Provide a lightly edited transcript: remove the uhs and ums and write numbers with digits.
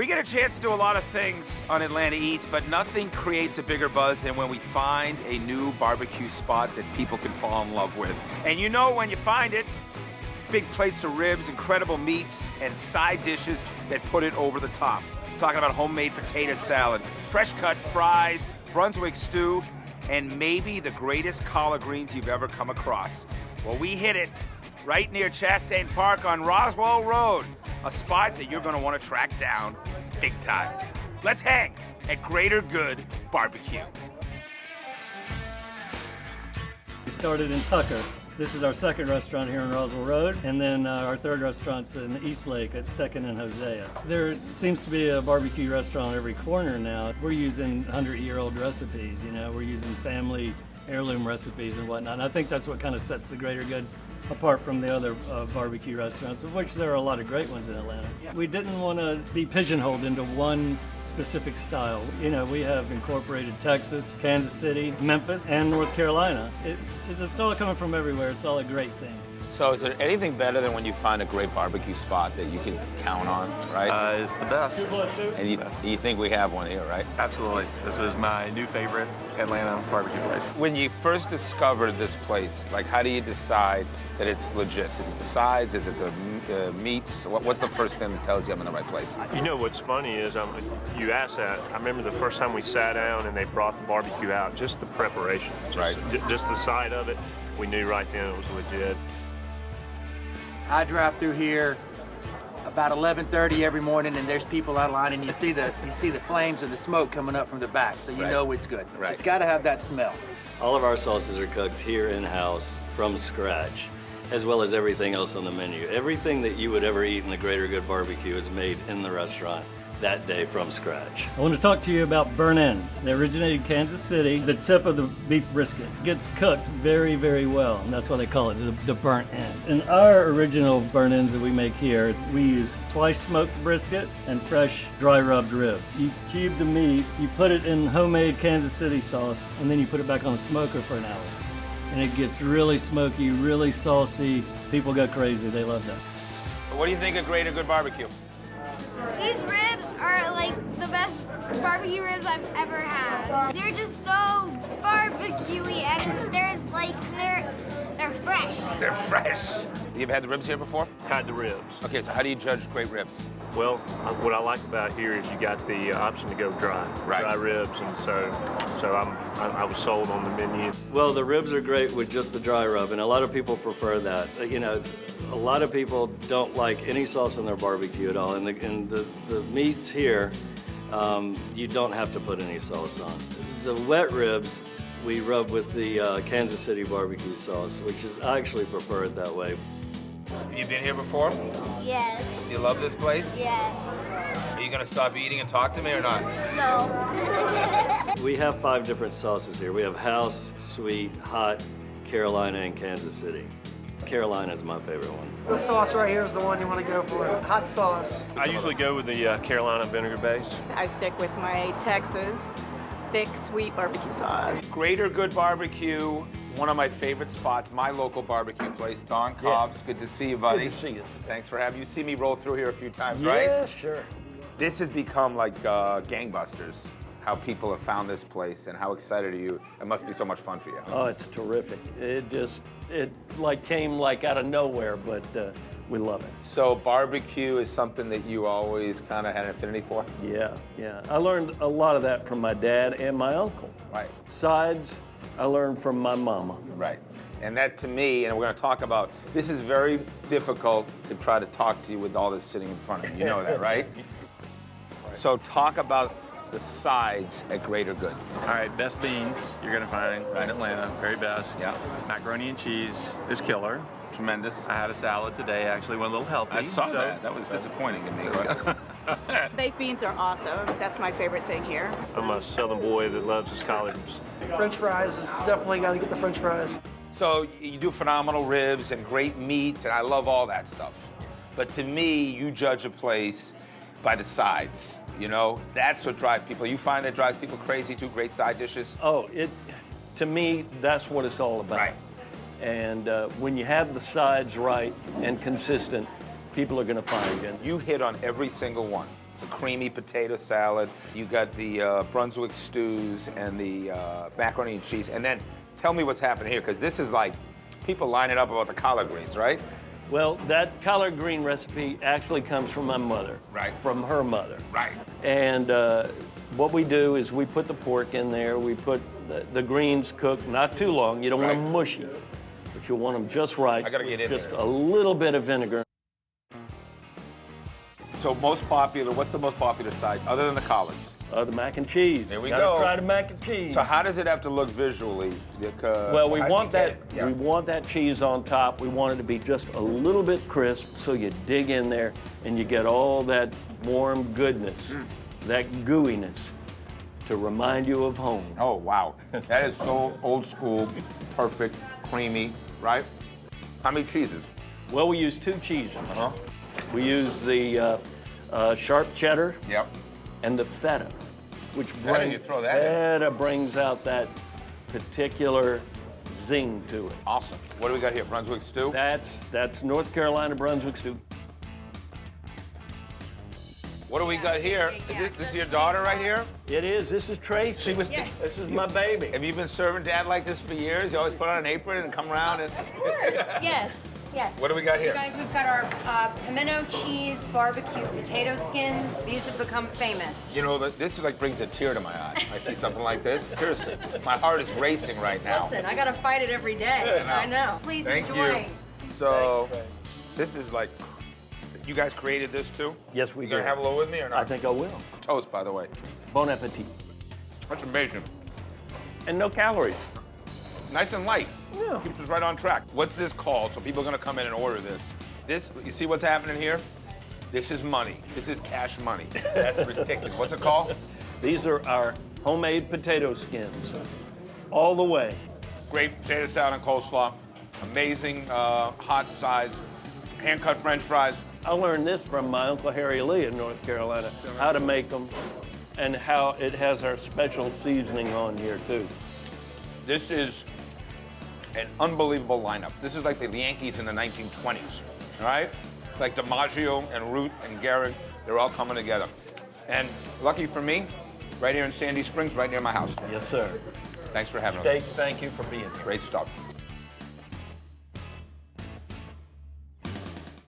We get a chance to do a lot of things on Atlanta Eats, but nothing creates a bigger buzz than when we find a new barbecue spot that people can fall in love with. And you know when you find it, big plates of ribs, incredible meats, and side dishes that put it over the top. I'm talking about homemade potato salad, fresh cut fries, Brunswick stew, and maybe the greatest collard greens you've ever come across. Well, we hit it right near Chastain Park on Roswell Road, a spot that you're gonna wanna track down big time. Let's hang at Greater Good BBQ. We started in Tucker. This is our second restaurant here in Roswell Road, and then our third restaurant's in East Lake at 2nd and Hosea. There seems to be a barbecue restaurant on every corner now. We're using 100-year-old recipes, you know, we're using family heirloom recipes and whatnot. And I think that's what kind of sets the Greater Good apart from the other barbecue restaurants, of which there are a lot of great ones in Atlanta. We didn't want to be pigeonholed into one specific style. You know, we have incorporated Texas, Kansas City, Memphis, and North Carolina. It's all coming from everywhere. It's all a great thing. So is there anything better than when you find a great barbecue spot that you can count on, right? It's the best. And you think we have one here, right? Absolutely. This is my new favorite Atlanta barbecue place. When you first discovered this place, like how do you decide that it's legit? Is it the sides? Is it the meats? What's the first thing that tells you I'm in the right place? You know what's funny is you asked that. I remember the first time we sat down and they brought the barbecue out, just the preparation, just the side of it. We knew right then it was legit. I drive through here about 11:30 every morning, and there's people out of line, and you see the flames and the smoke coming up from the back, so you know it's good. Right. It's got to have that smell. All of our sauces are cooked here in-house from scratch, as well as everything else on the menu. Everything that you would ever eat in the Greater Good BBQ is made in the restaurant that day from scratch. I want to talk to you about burnt ends. They originated in Kansas City. The tip of the beef brisket gets cooked very, very well, and that's why they call it the burnt end. In our original burnt ends that we make here, we use twice smoked brisket and fresh dry rubbed ribs. You cube the meat, you put it in homemade Kansas City sauce, and then you put it back on the smoker for an hour. And it gets really smoky, really saucy. People go crazy, they love that. What do you think of Greater Good BBQ? These ribs are like the best barbecue ribs I've ever had. They're just so barbecuey and they're fresh. They're fresh. You ever had the ribs here before? Had the ribs. Okay, so how do you judge great ribs? Well, what I like about here is you got the option to go dry ribs, and so I was sold on the menu. Well, the ribs are great with just the dry rub, and a lot of people prefer that. You know, a lot of people don't like any sauce on their barbecue at all, and the meats here, you don't have to put any sauce on. The wet ribs, we rub with the Kansas City barbecue sauce, which is, I actually prefer it that way. You been here before? Yes. You love this place? Yeah. Are you gonna stop eating and talk to me or not? No. We have 5 different sauces here. We have house, sweet, hot, Carolina, and Kansas City. Carolina is my favorite one. This sauce right here is the one you want to go for. Hot sauce. I usually go with the Carolina vinegar base. I stick with my Texas thick, sweet barbecue sauce. Greater Good BBQ, one of my favorite spots, my local barbecue place, Don Cobb's. Good to see you, buddy. Good to see you. Thanks for having you. See me roll through here a few times, right? Yeah, sure. This has become like gangbusters, how people have found this place and how excited are you? It must be so much fun for you. Oh, it's terrific. It like came like out of nowhere, but we love it. So barbecue is something that you always kind of had an affinity for? Yeah, yeah. I learned a lot of that from my dad and my uncle. Right. Sides, I learned from my mama. Right. And that to me, and we're going to talk about, this is very difficult to try to talk to you with all this sitting in front of you. You know that, right? So talk about the sides at Greater Good. All right, best beans you're gonna find in Atlanta, very best. Yeah. Macaroni and cheese is killer. Tremendous. I had a salad today, actually, went a little healthy. I saw that. That was disappointing to me. Baked beans are awesome. That's my favorite thing here. I'm a Southern boy that loves his collards. French fries is definitely got to get the French fries. So you do phenomenal ribs and great meats, and I love all that stuff. But to me, you judge a place by the sides. You know, that's what drives people. You find that drives people crazy too, great side dishes? Oh, to me, that's what it's all about. Right. And when you have the sides right and consistent, people are going to find you. You hit on every single one. the creamy potato salad. You got the Brunswick stews and the macaroni and cheese. And then tell me what's happening here, because this is like people lining up about the collard greens, right? Well, that collard green recipe actually comes from my mother. Right. From her mother. Right. And what we do is we put the pork in there. We put the greens cooked not too long. You don't want them mushy, but you want them just right. I gotta get in just there. a little bit of vinegar. So most popular, what's the most popular side other than the collards? The mac and cheese. There we Gotta go. try the mac and cheese. So how does it have to look visually? Because Well, we how do want you get that. it? Yeah. We want that cheese on top. We want it to be just a little bit crisp, so you dig in there and you get all that warm goodness, that gooiness, to remind you of home. Oh wow, that is so old school, perfect, creamy, right? How many cheeses? Well, we use 2 cheeses. Uh-huh. We use the sharp cheddar Yep. and the feta, which Feta, you throw that in. feta brings out that particular zing to it. Awesome. What do we got here? Brunswick stew? That's North Carolina Brunswick stew. What do we got here? This is your daughter right here? It is. This is Tracy. She was. This is my baby. Have you been serving Dad like this for years? You always put on an apron and come around and. Of course, yes, yes. What do we got here? Guys, we've got our pimento cheese barbecue potato skins. These have become famous. You know, this like brings a tear to my eye. I see something like this. Seriously, my heart is racing right now. Listen, I gotta fight it every day. I I know. Please Thank enjoy. you. So, this is like, you guys created this too? Yes, we You did. gonna have a little with me or not? I think I will. Toast, by the way. Bon appetit. That's amazing. And no calories. Nice and light. Yeah. Keeps us right on track. What's this called? So people are gonna come in and order this. This, you see what's happening here? This is money. This is cash money. That's ridiculous. What's it called? These are our homemade potato skins. All the way. Great potato salad and coleslaw. Amazing hot sides. Hand-cut French fries. I learned this from my Uncle Harry Lee in North Carolina, how to make them and how it has our special seasoning on here too. This is an unbelievable lineup. This is like the Yankees in the 1920s, all right? Like DiMaggio and Root and Garrett, they're all coming together. And lucky for me, right here in Sandy Springs, right near my house. Yes, sir. Thanks for having us. Steak, thank you for being here. Great stuff.